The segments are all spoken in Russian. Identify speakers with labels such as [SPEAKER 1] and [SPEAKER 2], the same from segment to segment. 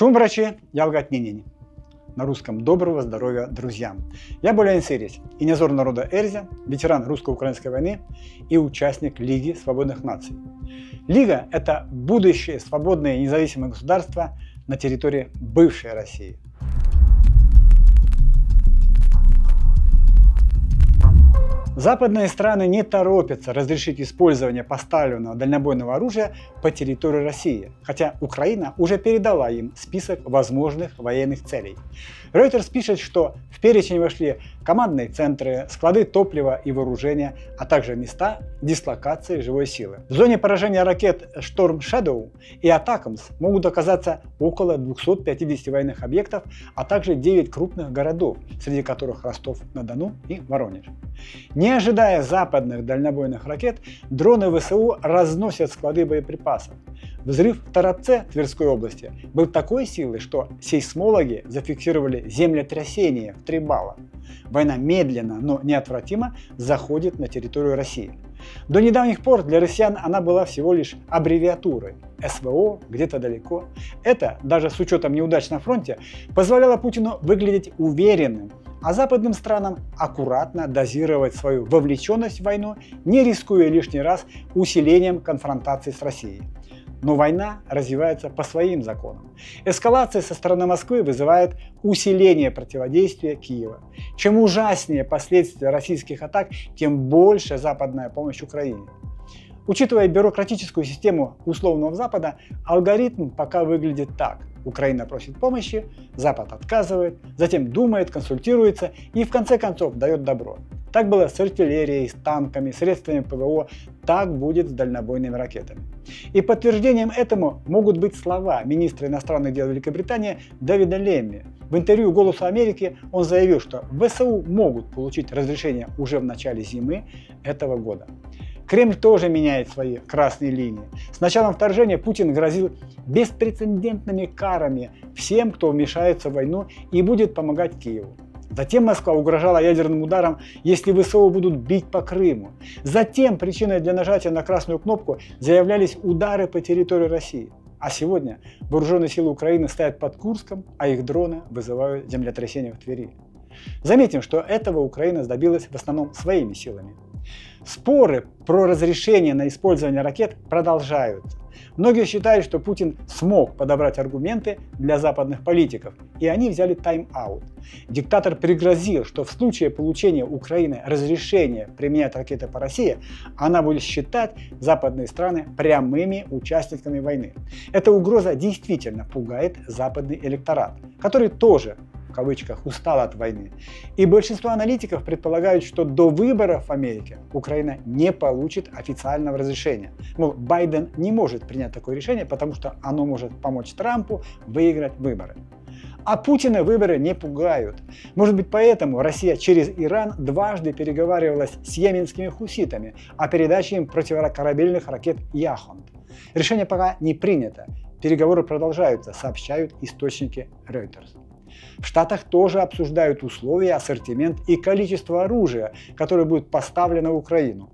[SPEAKER 1] Шум врачи, я лгать не. На русском доброго здоровья друзьям. Я Булян Сирич, инициатор народа Эрзя, ветеран русско-украинской войны и участник Лиги свободных наций. Лига – это будущее свободное и независимое государство на территории бывшей России. Западные страны не торопятся разрешить использование поставленного дальнобойного оружия по территории России, хотя Украина уже передала им список возможных военных целей. Reuters пишет, что в перечень вошли командные центры, склады топлива и вооружения, а также места дислокации живой силы. В зоне поражения ракет Storm Shadow и Атакамс могут оказаться около 250 военных объектов, а также 9 крупных городов, среди которых Ростов-на-Дону и Воронеж. Не ожидая западных дальнобойных ракет, дроны ВСУ разносят склады боеприпасов. Взрыв в Торопце Тверской области был такой силы, что сейсмологи зафиксировали землетрясение в 3 балла. Война медленно, но неотвратимо заходит на территорию России. До недавних пор для россиян она была всего лишь аббревиатурой. СВО где-то далеко. Это, даже с учетом неудач на фронте, позволяло Путину выглядеть уверенным, а западным странам аккуратно дозировать свою вовлеченность в войну, не рискуя лишний раз усилением конфронтации с Россией. Но война развивается по своим законам. Эскалация со стороны Москвы вызывает усиление противодействия Киева. Чем ужаснее последствия российских атак, тем больше западная помощь Украине. Учитывая бюрократическую систему условного Запада, алгоритм пока выглядит так. Украина просит помощи, Запад отказывает, затем думает, консультируется и в конце концов дает добро. Так было с артиллерией, с танками, средствами ПВО, так будет с дальнобойными ракетами. И подтверждением этому могут быть слова министра иностранных дел Великобритании Дэвида Лемми. В интервью «Голосу Америки» он заявил, что ВСУ могут получить разрешение уже в начале зимы этого года. Кремль тоже меняет свои красные линии. С началом вторжения Путин грозил беспрецедентными карами всем, кто вмешается в войну и будет помогать Киеву. Затем Москва угрожала ядерным ударом, если ВСУ будут бить по Крыму. Затем причиной для нажатия на красную кнопку заявлялись удары по территории России. А сегодня вооруженные силы Украины стоят под Курском, а их дроны вызывают землетрясения в Твери. Заметим, что этого Украина добилась в основном своими силами. Споры про разрешение на использование ракет продолжаются. Многие считают, что Путин смог подобрать аргументы для западных политиков, и они взяли тайм-аут. Диктатор пригрозил, что в случае получения Украины разрешения применять ракеты по России, она будет считать западные страны прямыми участниками войны. Эта угроза действительно пугает западный электорат, который тоже в кавычках устал от войны. И большинство аналитиков предполагают, что до выборов в Америке Украина не получит официального разрешения. Мол, Байден не может принять такое решение, потому что оно может помочь Трампу выиграть выборы. А Путина выборы не пугают. Может быть, поэтому Россия через Иран дважды переговаривалась с йеменскими хуситами о передаче им противокорабельных ракет «Яхонт». Решение пока не принято. Переговоры продолжаются, сообщают источники Reuters. В Штатах тоже обсуждают условия, ассортимент и количество оружия, которое будет поставлено в Украину.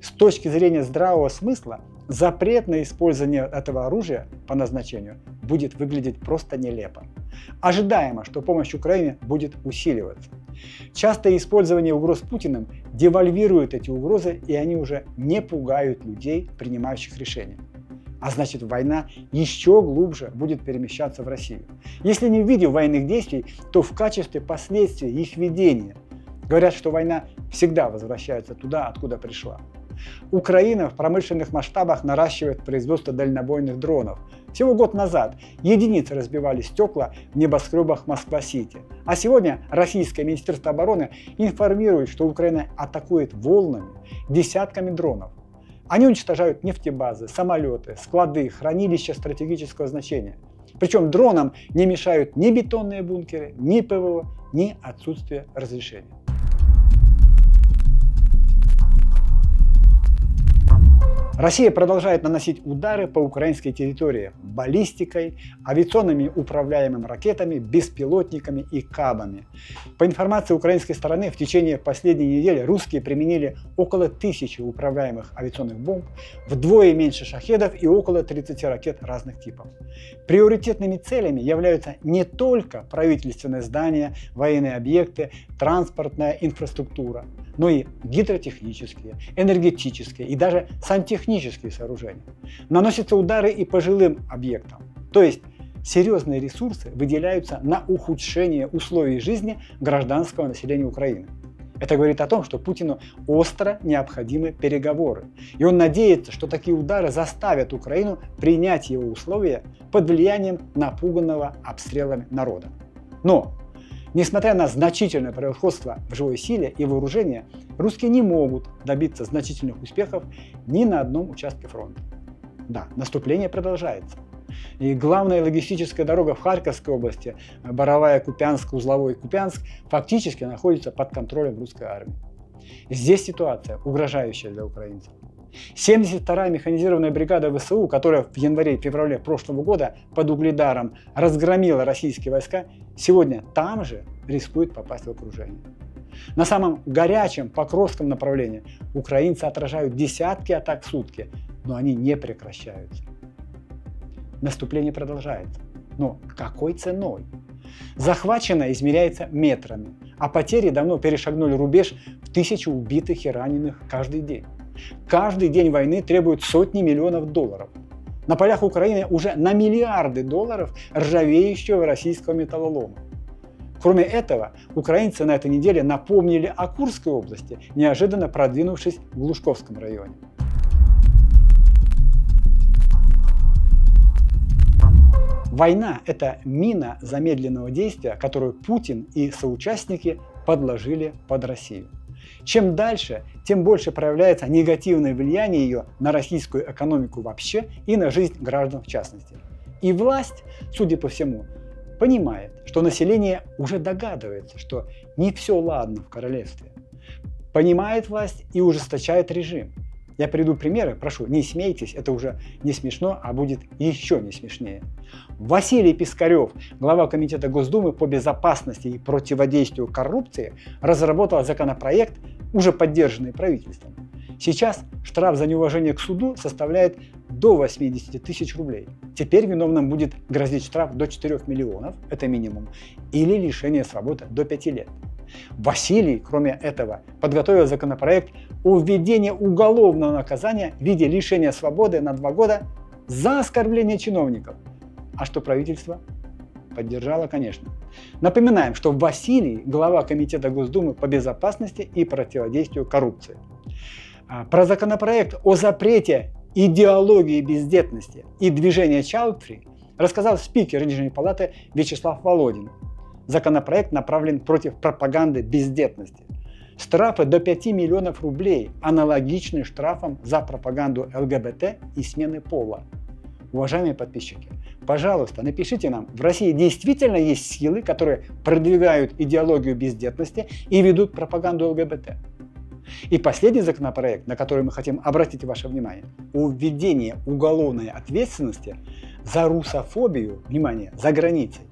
[SPEAKER 1] С точки зрения здравого смысла, запрет на использование этого оружия по назначению будет выглядеть просто нелепо. Ожидаемо, что помощь Украине будет усиливаться. Частое использование угроз Путиным девальвирует эти угрозы, и они уже не пугают людей, принимающих решения. А значит, война еще глубже будет перемещаться в Россию. Если не в виде военных действий, то в качестве последствий их ведения. Говорят, что война всегда возвращается туда, откуда пришла. Украина в промышленных масштабах наращивает производство дальнобойных дронов. Всего год назад единицы разбивали стекла в небоскребах Москва-Сити. А сегодня российское Министерство обороны информирует, что Украина атакует волнами десятками дронов. Они уничтожают нефтебазы, самолеты, склады, хранилища стратегического значения. Причем дронам не мешают ни бетонные бункеры, ни ПВО, ни отсутствие разрешения. Россия продолжает наносить удары по украинской территории баллистикой, авиационными управляемыми ракетами, беспилотниками и кабами. По информации украинской стороны, в течение последней недели русские применили около 1000 управляемых авиационных бомб, вдвое меньше шахедов и около 30 ракет разных типов. Приоритетными целями являются не только правительственные здания, военные объекты, транспортная инфраструктура, но и гидротехнические, энергетические и даже сантехнические сооружения. Наносятся удары и по жилым объектам, то есть серьезные ресурсы выделяются на ухудшение условий жизни гражданского населения Украины. Это говорит о том, что Путину остро необходимы переговоры. И он надеется, что такие удары заставят Украину принять его условия под влиянием напуганного обстрелами народа. Но, несмотря на значительное превосходство в живой силе и вооружении, русские не могут добиться значительных успехов ни на одном участке фронта. Да, наступление продолжается. И главная логистическая дорога в Харьковской области, Боровая, Купянск, Узловой Купянск, фактически находится под контролем русской армии. Здесь ситуация угрожающая для украинцев. 72-я механизированная бригада ВСУ, которая в январе-феврале прошлого года под Угледаром разгромила российские войска, сегодня там же рискует попасть в окружение. На самом горячем Покровском направлении украинцы отражают десятки атак в сутки, но они не прекращаются. Наступление продолжается. Но какой ценой? Захваченное измеряется метрами, а потери давно перешагнули рубеж в 1000 убитых и раненых каждый день. Каждый день войны требует сотни миллионов долларов. На полях Украины уже на миллиарды долларов ржавеющего российского металлолома. Кроме этого, украинцы на этой неделе напомнили о Курской области, неожиданно продвинувшись в Глушковском районе. Война – это мина замедленного действия, которую Путин и соучастники подложили под Россию. Чем дальше, тем больше проявляется негативное влияние ее на российскую экономику вообще и на жизнь граждан в частности. И власть, судя по всему, понимает, что население уже догадывается, что не все ладно в королевстве. Понимает власть и ужесточает режим. Я приведу примеры, прошу, не смейтесь, это уже не смешно, а будет еще не смешнее. Василий Пискарев, глава Комитета Госдумы по безопасности и противодействию коррупции, разработал законопроект, уже поддержанный правительством. Сейчас штраф за неуважение к суду составляет до 80 тысяч рублей. Теперь виновным будет грозить штраф до 4 миллионов, это минимум, или лишение свободы до 5 лет. Василий, кроме этого, подготовил законопроект о введении уголовного наказания в виде лишения свободы на 2 года за оскорбление чиновников. А что правительство? Поддержало, конечно. Напоминаем, что Василий – глава Комитета Госдумы по безопасности и противодействию коррупции. Про законопроект о запрете идеологии бездетности и движения Child Free рассказал спикер Нижней палаты Вячеслав Володин. Законопроект направлен против пропаганды бездетности. Штрафы до 5 миллионов рублей аналогичны штрафам за пропаганду ЛГБТ и смены пола. Уважаемые подписчики, пожалуйста, напишите нам, в России действительно есть силы, которые продвигают идеологию бездетности и ведут пропаганду ЛГБТ. И последний законопроект, на который мы хотим обратить ваше внимание, о введении уголовной ответственности за русофобию, внимание, за границей.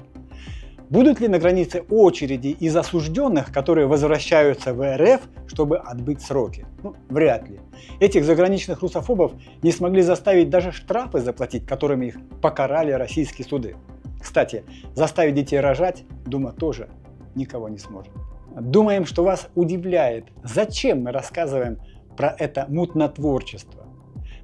[SPEAKER 1] Будут ли на границе очереди из осужденных, которые возвращаются в РФ, чтобы отбыть сроки? Вряд ли. Этих заграничных русофобов не смогли заставить даже штрафы заплатить, которыми их покарали российские суды. Кстати, заставить детей рожать Дума тоже никого не сможет. Думаем, что вас удивляет, зачем мы рассказываем про это мутнотворчество?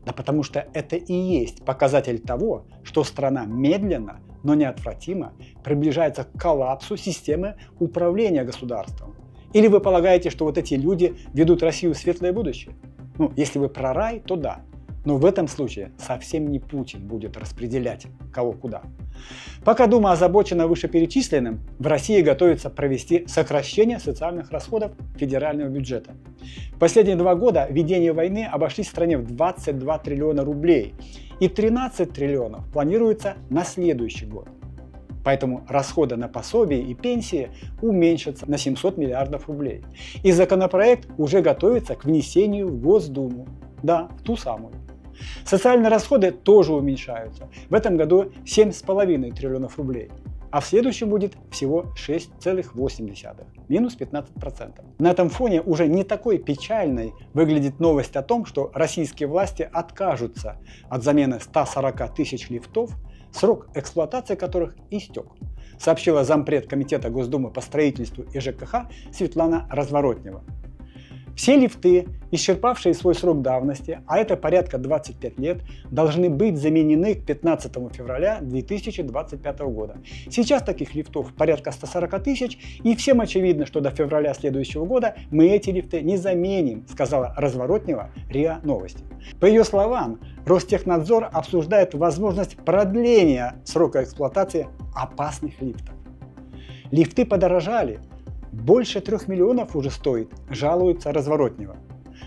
[SPEAKER 1] Да потому что это и есть показатель того, что страна медленно, но неотвратимо приближается к коллапсу системы управления государством. Или вы полагаете, что вот эти люди ведут Россию в светлое будущее? Если вы про рай, то да. Но в этом случае совсем не Путин будет распределять кого куда. Пока Дума озабочена вышеперечисленным, в России готовится провести сокращение социальных расходов федерального бюджета. Последние 2 года ведения войны обошлись стране в 22 триллиона рублей, и 13 триллионов планируется на следующий год. Поэтому расходы на пособия и пенсии уменьшатся на 700 миллиардов рублей. И законопроект уже готовится к внесению в Госдуму. Да, в ту самую. Социальные расходы тоже уменьшаются. В этом году 7,5 триллионов рублей. А в следующем будет всего 6,8, минус 15%. На этом фоне уже не такой печальной выглядит новость о том, что российские власти откажутся от замены 140 тысяч лифтов, срок эксплуатации которых истек, сообщила зампред Комитета Госдумы по строительству и ЖКХ Светлана Разворотнева. Все лифты, исчерпавшие свой срок давности, а это порядка 25 лет, должны быть заменены к 15 февраля 2025 года. Сейчас таких лифтов порядка 140 тысяч, и всем очевидно, что до февраля следующего года мы эти лифты не заменим, сказала Разворотнева РИА Новости. По ее словам, Ростехнадзор обсуждает возможность продления срока эксплуатации опасных лифтов. Лифты подорожали. Больше 3 миллионов уже стоит, жалуется Разворотнева.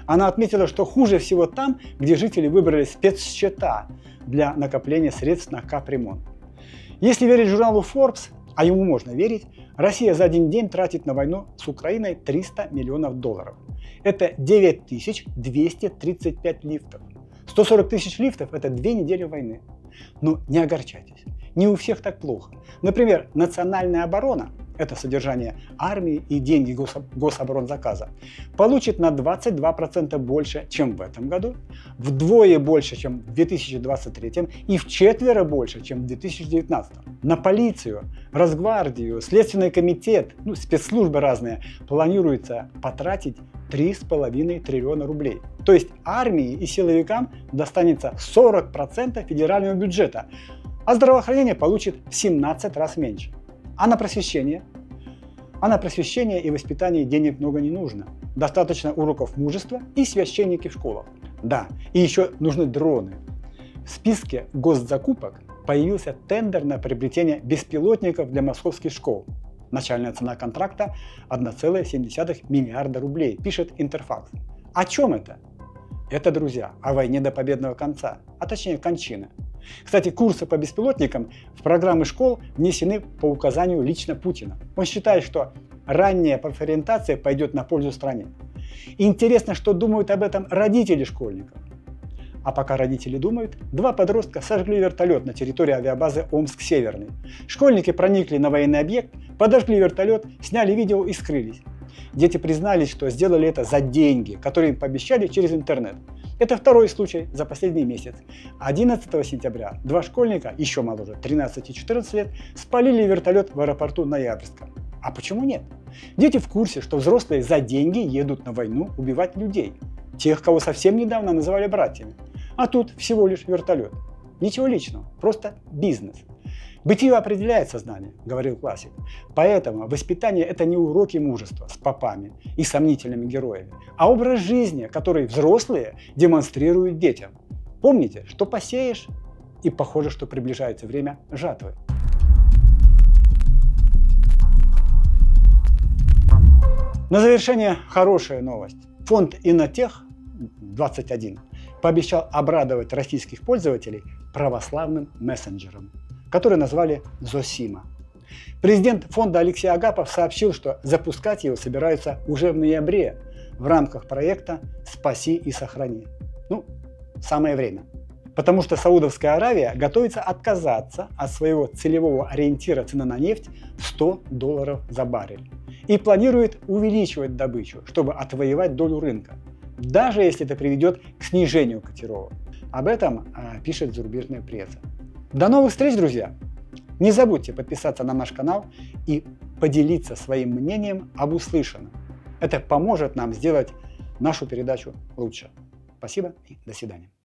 [SPEAKER 1] Она отметила, что хуже всего там, где жители выбрали спецсчета для накопления средств на капремонт. Если верить журналу Forbes, а ему можно верить, Россия за один день тратит на войну с Украиной 300 миллионов долларов. Это 9235 лифтов. 140 тысяч лифтов – это 2 недели войны. Но не огорчайтесь, не у всех так плохо. Например, национальная оборона – это содержание армии и деньги гособоронзаказа, получит на 22% больше, чем в этом году, вдвое больше, чем в 2023 и вчетверо больше, чем в 2019. На полицию, Росгвардию, Следственный комитет, спецслужбы разные планируется потратить 3,5 триллиона рублей. То есть армии и силовикам достанется 40% федерального бюджета, а здравоохранение получит в 17 раз меньше. А на просвещение и воспитание денег много не нужно. Достаточно уроков мужества и священники в школах. Да, и еще нужны дроны. В списке госзакупок появился тендер на приобретение беспилотников для московских школ. Начальная цена контракта 1,7 миллиарда рублей, пишет Интерфакс. О чем это? Это, друзья, о войне до победного конца, а точнее кончины. Кстати, курсы по беспилотникам в программы школ внесены по указанию лично Путина. Он считает, что ранняя профориентация пойдет на пользу стране. Интересно, что думают об этом родители школьников. А пока родители думают, 2 подростка сожгли вертолет на территории авиабазы Омск-Северный. Школьники проникли на военный объект, подожгли вертолет, сняли видео и скрылись. Дети признались, что сделали это за деньги, которые им пообещали через интернет. Это второй случай за последний месяц. 11 сентября 2 школьника, еще моложе, 13 и 14 лет, спалили вертолет в аэропорту Ноябрьска. А почему нет? Дети в курсе, что взрослые за деньги едут на войну убивать людей. Тех, кого совсем недавно называли братьями. А тут всего лишь вертолет. Ничего личного, просто бизнес. Бытие определяет сознание, говорил классик. Поэтому воспитание – это не уроки мужества с попами и сомнительными героями, а образ жизни, который взрослые демонстрируют детям. Помните, что посеешь, и похоже, что приближается время жатвы. На завершение хорошая новость. Фонд Иннотех-21 пообещал обрадовать российских пользователей православным мессенджером, который назвали Зосима. Президент фонда Алексей Агапов сообщил, что запускать его собираются уже в ноябре в рамках проекта «Спаси и сохрани». Самое время. Потому что Саудовская Аравия готовится отказаться от своего целевого ориентира цены на нефть в $100 за баррель и планирует увеличивать добычу, чтобы отвоевать долю рынка, даже если это приведет к снижению котировок. Об этом пишет зарубежная пресса. До новых встреч, друзья! Не забудьте подписаться на наш канал и поделиться своим мнением об услышанном. Это поможет нам сделать нашу передачу лучше. Спасибо и до свидания.